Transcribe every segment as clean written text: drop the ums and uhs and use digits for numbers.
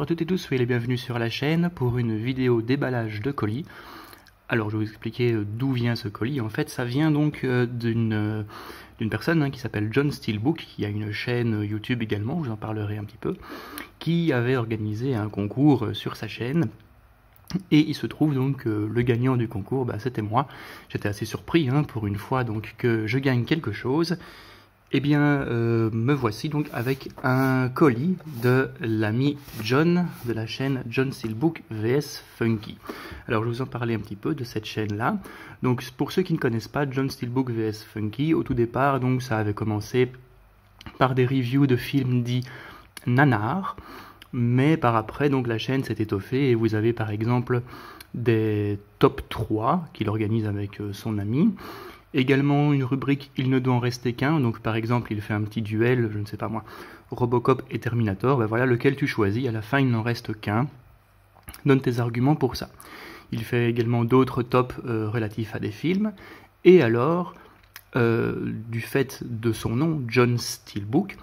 toutes et tous, soyez les bienvenus sur la chaîne pour une vidéo déballage de colis. Alors je vais vous expliquer d'où vient ce colis. En fait ça vient donc d'une personne qui s'appelle John Steelbook, qui a une chaîne YouTube également, je vous en parlerai un petit peu, qui avait organisé un concours sur sa chaîne. Et il se trouve donc que le gagnant du concours, c'était moi. J'étais assez surpris pour une fois donc que je gagne quelque chose. Eh bien, me voici donc avec un colis de l'ami John de la chaîne John Steelbook vs Funky. Alors, je vais vous en parler un petit peu de cette chaîne-là. Donc, pour ceux qui ne connaissent pas John Steelbook vs Funky, au tout départ, donc ça avait commencé par des reviews de films dits nanars, mais par après, donc la chaîne s'est étoffée et vous avez par exemple des top 3 qu'il organise avec son ami. Également une rubrique Il ne doit en rester qu'un, donc par exemple il fait un petit duel, je ne sais pas moi, Robocop et Terminator, voilà lequel tu choisis, à la fin il n'en reste qu'un, donne tes arguments pour ça. Il fait également d'autres tops relatifs à des films, et alors, du fait de son nom, John Steelbook,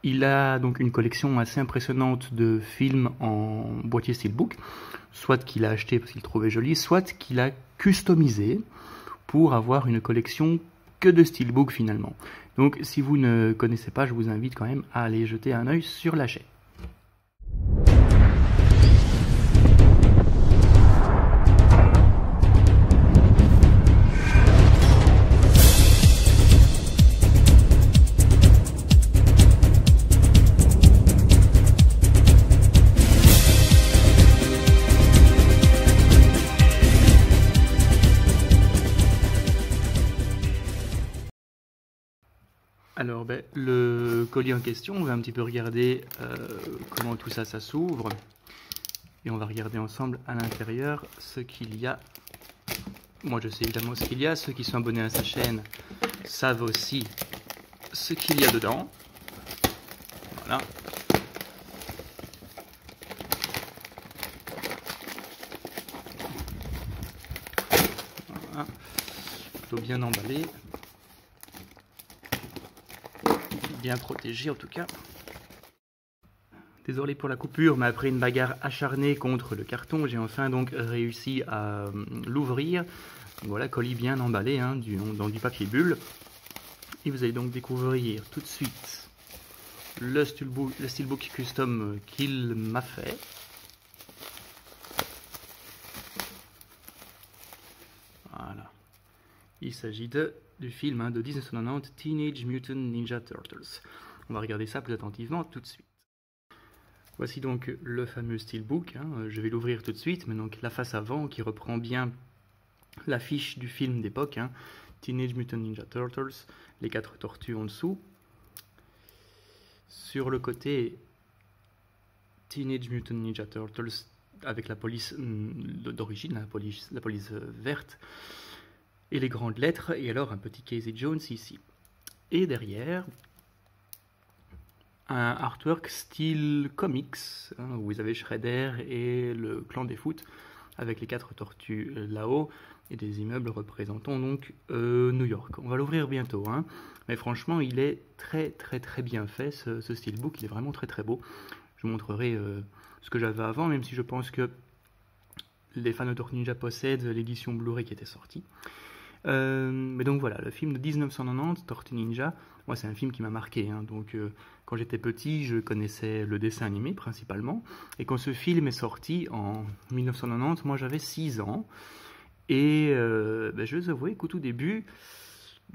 il a donc une collection assez impressionnante de films en boîtier Steelbook, soit qu'il a acheté parce qu'il trouvait joli, soit qu'il a customisé, pour avoir une collection que de Steelbook finalement. Donc si vous ne connaissez pas, je vous invite quand même à aller jeter un œil sur la chaîne. Alors, le colis en question, on va un petit peu regarder comment tout ça s'ouvre. Et on va regarder ensemble à l'intérieur ce qu'il y a. Moi, je sais évidemment ce qu'il y a. Ceux qui sont abonnés à sa chaîne savent aussi ce qu'il y a dedans. Voilà. Voilà. Plutôt bien emballé. Bien protégé en tout cas. Désolé pour la coupure, mais après une bagarre acharnée contre le carton, j'ai enfin donc réussi à l'ouvrir. Voilà, colis bien emballé dans du papier bulle. Et vous allez donc découvrir tout de suite le Steelbook Custom qu'il m'a fait. Voilà. Il s'agit du film de 1990, Teenage Mutant Ninja Turtles. On va regarder ça plus attentivement tout de suite. Voici donc le fameux Steelbook. Je vais l'ouvrir tout de suite, mais donc la face avant qui reprend bien l'affiche du film d'époque, Teenage Mutant Ninja Turtles, les 4 tortues en dessous. Sur le côté, Teenage Mutant Ninja Turtles avec la police d'origine, la police verte. Et les grandes lettres, et alors un petit Casey Jones ici. Et derrière, un artwork style comics, où vous avez Shredder et le clan des foot, avec les 4 tortues là-haut, et des immeubles représentant donc New York. On va l'ouvrir bientôt, mais franchement il est très bien fait, ce Steelbook, il est vraiment très beau. Je vous montrerai ce que j'avais avant, même si je pense que les fans de Tortue Ninja possèdent l'édition Blu-ray qui était sortie. Mais donc voilà, le film de 1990, Tortue Ninja, moi c'est un film qui m'a marqué, donc quand j'étais petit, je connaissais le dessin animé principalement, et quand ce film est sorti en 1990, moi j'avais 6 ans, et je vais vous avouer qu'au tout début,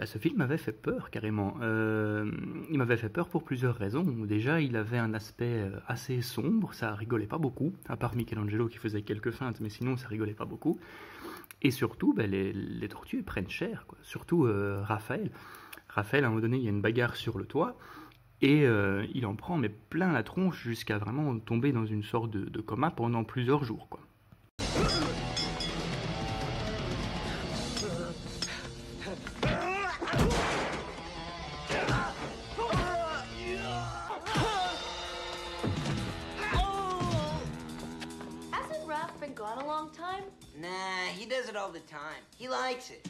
ce film m'avait fait peur carrément. Il m'avait fait peur pour plusieurs raisons. Déjà, il avait un aspect assez sombre, ça rigolait pas beaucoup, à part Michelangelo qui faisait quelques feintes, mais sinon ça rigolait pas beaucoup. Et surtout, les tortues prennent cher, quoi. Surtout Raphaël. Raphaël, à un moment donné, il y a une bagarre sur le toit, et il en prend mais plein la tronche jusqu'à vraiment tomber dans une sorte de coma pendant plusieurs jours, quoi. Nah, he does it all the time. He likes it.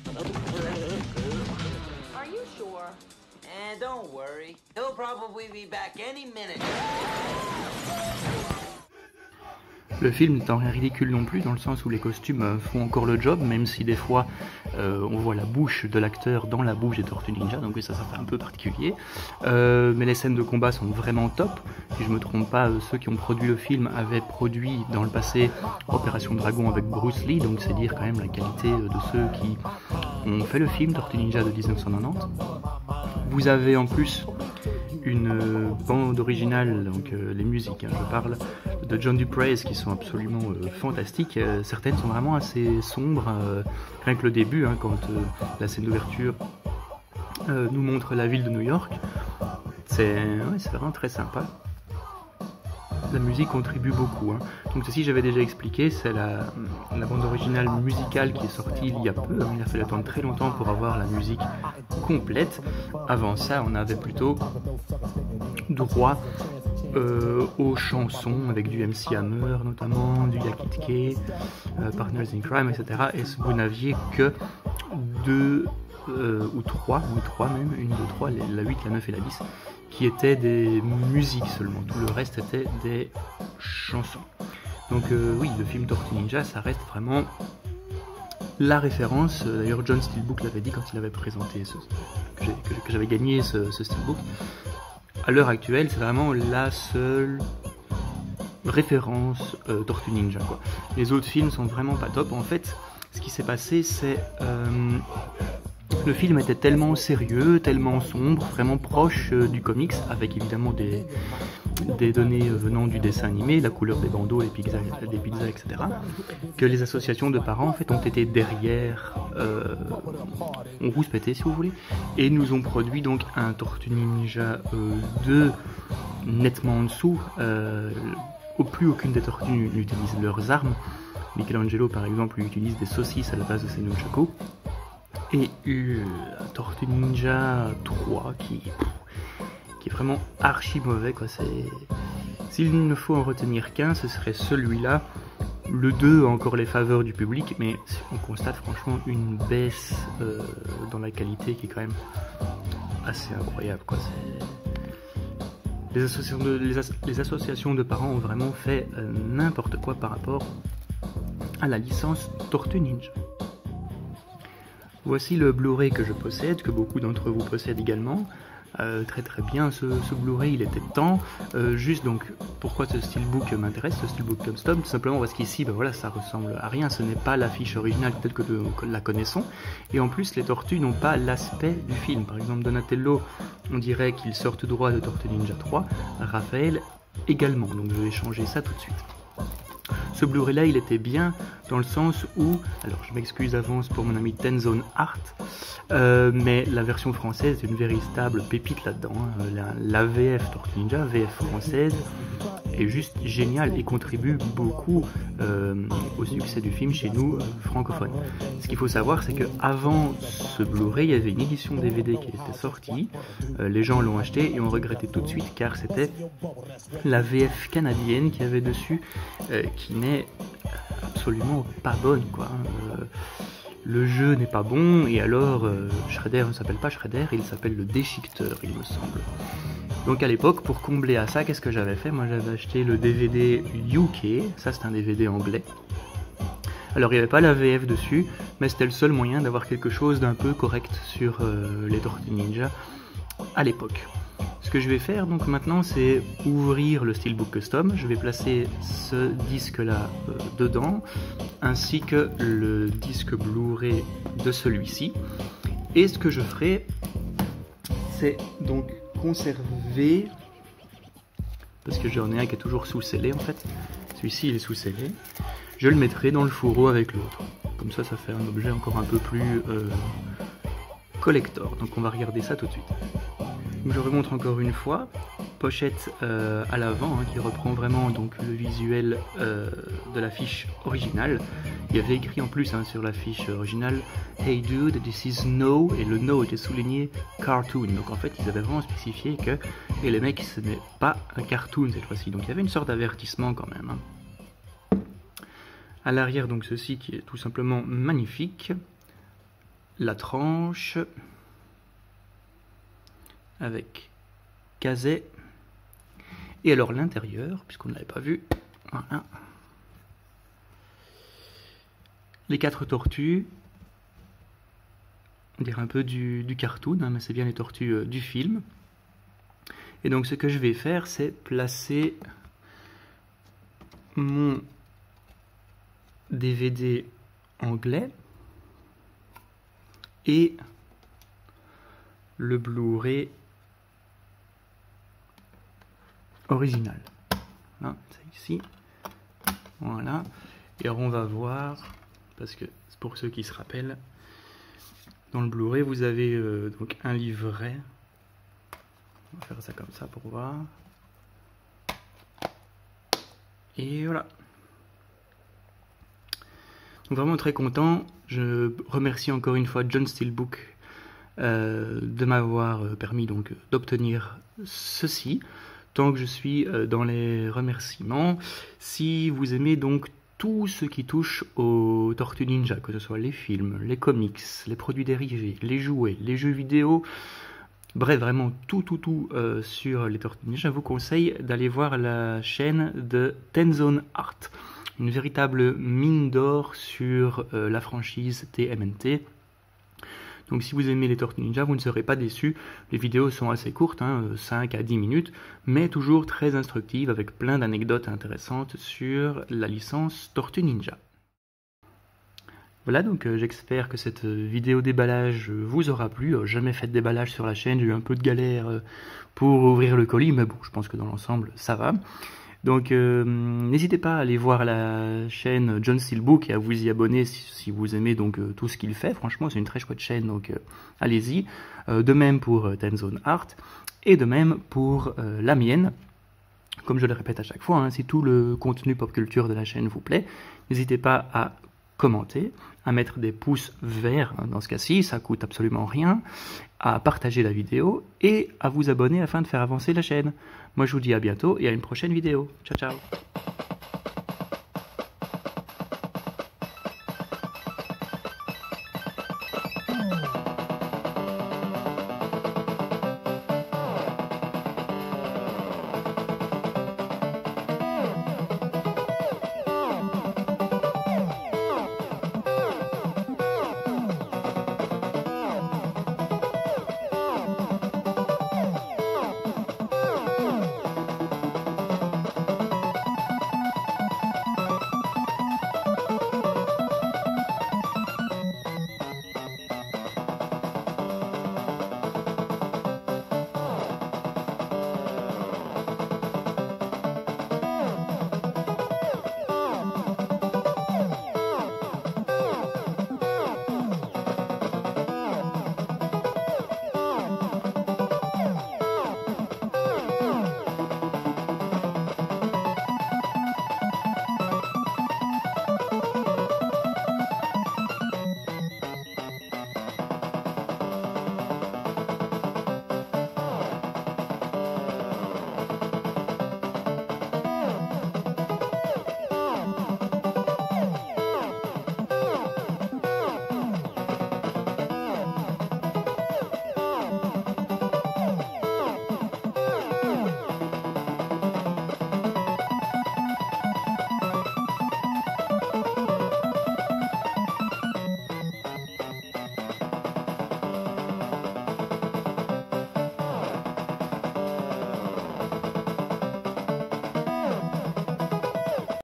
Are you sure? And don't worry. He'll probably be back any minute. Le film n'est en rien ridicule non plus, dans le sens où les costumes font encore le job, même si des fois on voit la bouche de l'acteur dans la bouche des Tortues Ninja, donc oui, ça fait un peu particulier. Mais les scènes de combat sont vraiment top. Si je me trompe pas, ceux qui ont produit le film avaient produit dans le passé Opération Dragon avec Bruce Lee, donc c'est dire quand même la qualité de ceux qui ont fait le film Tortues Ninja de 1990. Vous avez en plus une bande originale, donc les musiques, je parle de John Dupraise, qui sont absolument fantastiques. Certaines sont vraiment assez sombres, rien que le début, quand la scène d'ouverture nous montre la ville de New York. C'est vraiment très sympa. La musique contribue beaucoup. Donc ceci, j'avais déjà expliqué, c'est la bande originale musicale qui est sortie il y a peu. Il a fallu attendre très longtemps pour avoir la musique complète. Avant ça, on avait plutôt droit aux chansons avec du MC Hammer notamment, du Yakit Kay, Partners in Crime, etc. Et vous n'aviez que deux ou trois même, une, deux, trois, la 8, la 9 et la 10, qui étaient des musiques seulement. Tout le reste était des chansons. Donc oui, le film Tortue Ninja, ça reste vraiment la référence. D'ailleurs, John Steelbook l'avait dit quand il avait présenté que j'avais gagné ce Steelbook. À l'heure actuelle, c'est vraiment la seule référence Tortue Ninja, quoi. Les autres films sont vraiment pas top. En fait, ce qui s'est passé, c'est le film était tellement sérieux, tellement sombre, vraiment proche du comics, avec évidemment des données venant du dessin animé, la couleur des bandeaux, des pizzas, etc., que les associations de parents en fait ont été derrière, ont rouspété si vous voulez, et nous ont produit donc un Tortue Ninja 2 nettement en dessous. Plus aucune des tortues n'utilise leurs armes. Michelangelo par exemple utilise des saucisses à la base de ses nunchaku. Et Tortue Ninja 3 qui est vraiment archi mauvais, quoi. S'il ne faut en retenir qu'un, ce serait celui-là. Le 2 a encore les faveurs du public, mais on constate franchement une baisse dans la qualité qui est quand même assez incroyable, quoi. Les associations de parents ont vraiment fait n'importe quoi par rapport à la licence Tortue Ninja. Voici le Blu-ray que je possède, que beaucoup d'entre vous possèdent également. Très très bien, ce Blu-ray il était temps. Juste donc, pourquoi ce steelbook m'intéresse, ce steelbook custom? Tout simplement parce qu'ici, voilà, ça ressemble à rien, ce n'est pas l'affiche originale telle que la connaissons. Et en plus, les tortues n'ont pas l'aspect du film. Par exemple, Donatello, on dirait qu'il sort tout droit de Tortue Ninja 3. Raphaël également, donc je vais changer ça tout de suite. Ce Blu-ray là il était bien dans le sens où, alors je m'excuse d'avance pour mon ami Tenzone Art, mais la version française est une véritable pépite là-dedans. La VF Tortue Ninja, VF française, est juste géniale et contribue beaucoup au succès du film chez nous francophones. Ce qu'il faut savoir, c'est qu'avant ce Blu-ray, il y avait une édition DVD qui était sortie, les gens l'ont acheté et ont regretté tout de suite car c'était la VF canadienne qui avait dessus, qui n'est absolument pas bonne, quoi. Le jeu n'est pas bon, et alors Shredder ne s'appelle pas Shredder, il s'appelle le Déchiqueteur, il me semble. Donc à l'époque, pour combler à ça, qu'est-ce que j'avais fait? Moi j'avais acheté le DVD UK, ça c'est un DVD anglais. Alors il n'y avait pas la VF dessus, mais c'était le seul moyen d'avoir quelque chose d'un peu correct sur les Tortues Ninja à l'époque. Ce que je vais faire donc maintenant, c'est ouvrir le Steelbook Custom. Je vais placer ce disque là dedans, ainsi que le disque Blu-ray de celui-ci. Et ce que je ferai, c'est donc conserver, parce que j'en ai un qui est toujours sous-scellé en fait. Celui-ci il est sous-scellé. Je le mettrai dans le fourreau avec l'autre. Comme ça, ça fait un objet encore un peu plus collector. Donc on va regarder ça tout de suite. Je remontre encore une fois, pochette à l'avant qui reprend vraiment donc le visuel de l'affiche originale. Il y avait écrit en plus sur l'affiche originale Hey dude, this is no, et le no était souligné cartoon. Donc en fait ils avaient vraiment spécifié que et les mecs ce n'est pas un cartoon cette fois-ci. Donc il y avait une sorte d'avertissement quand même. À l'arrière donc ceci qui est tout simplement magnifique. La tranche avec Kazé. Et alors l'intérieur, puisqu'on ne l'avait pas vu, voilà. les 4 tortues, on dirait un peu du cartoon, hein, mais c'est bien les tortues du film. Et donc ce que je vais faire, c'est placer mon DVD anglais et le Blu-ray original. Là, c'est ici. Voilà. Et alors on va voir, parce que c'est pour ceux qui se rappellent, dans le Blu-ray vous avez donc un livret. On va faire ça comme ça pour voir. Et voilà. Donc vraiment très content. Je remercie encore une fois John Steelbook de m'avoir permis donc d'obtenir ceci. Tant que je suis dans les remerciements, si vous aimez donc tout ce qui touche aux Tortues Ninja, que ce soit les films, les comics, les produits dérivés, les jouets, les jeux vidéo, bref, vraiment tout sur les Tortues Ninja, je vous conseille d'aller voir la chaîne de Tenzone Art, une véritable mine d'or sur la franchise TMNT. Donc si vous aimez les Tortues Ninja, vous ne serez pas déçus. Les vidéos sont assez courtes, hein, 5 à 10 minutes, mais toujours très instructives avec plein d'anecdotes intéressantes sur la licence Tortues Ninja. Voilà, donc j'espère que cette vidéo déballage vous aura plu. Jamais fait de déballage sur la chaîne, j'ai eu un peu de galère pour ouvrir le colis, mais bon, je pense que dans l'ensemble, ça va. Donc n'hésitez pas à aller voir la chaîne John Steelbook et à vous y abonner si vous aimez donc tout ce qu'il fait. Franchement, c'est une très chouette chaîne, donc allez-y. De même pour Tenzone Art et de même pour la mienne. Comme je le répète à chaque fois, hein, si tout le contenu pop culture de la chaîne vous plaît, n'hésitez pas à commenter, à mettre des pouces verts, hein, dans ce cas-ci, ça coûte absolument rien, à partager la vidéo et à vous abonner afin de faire avancer la chaîne. Moi je vous dis à bientôt et à une prochaine vidéo. Ciao ciao.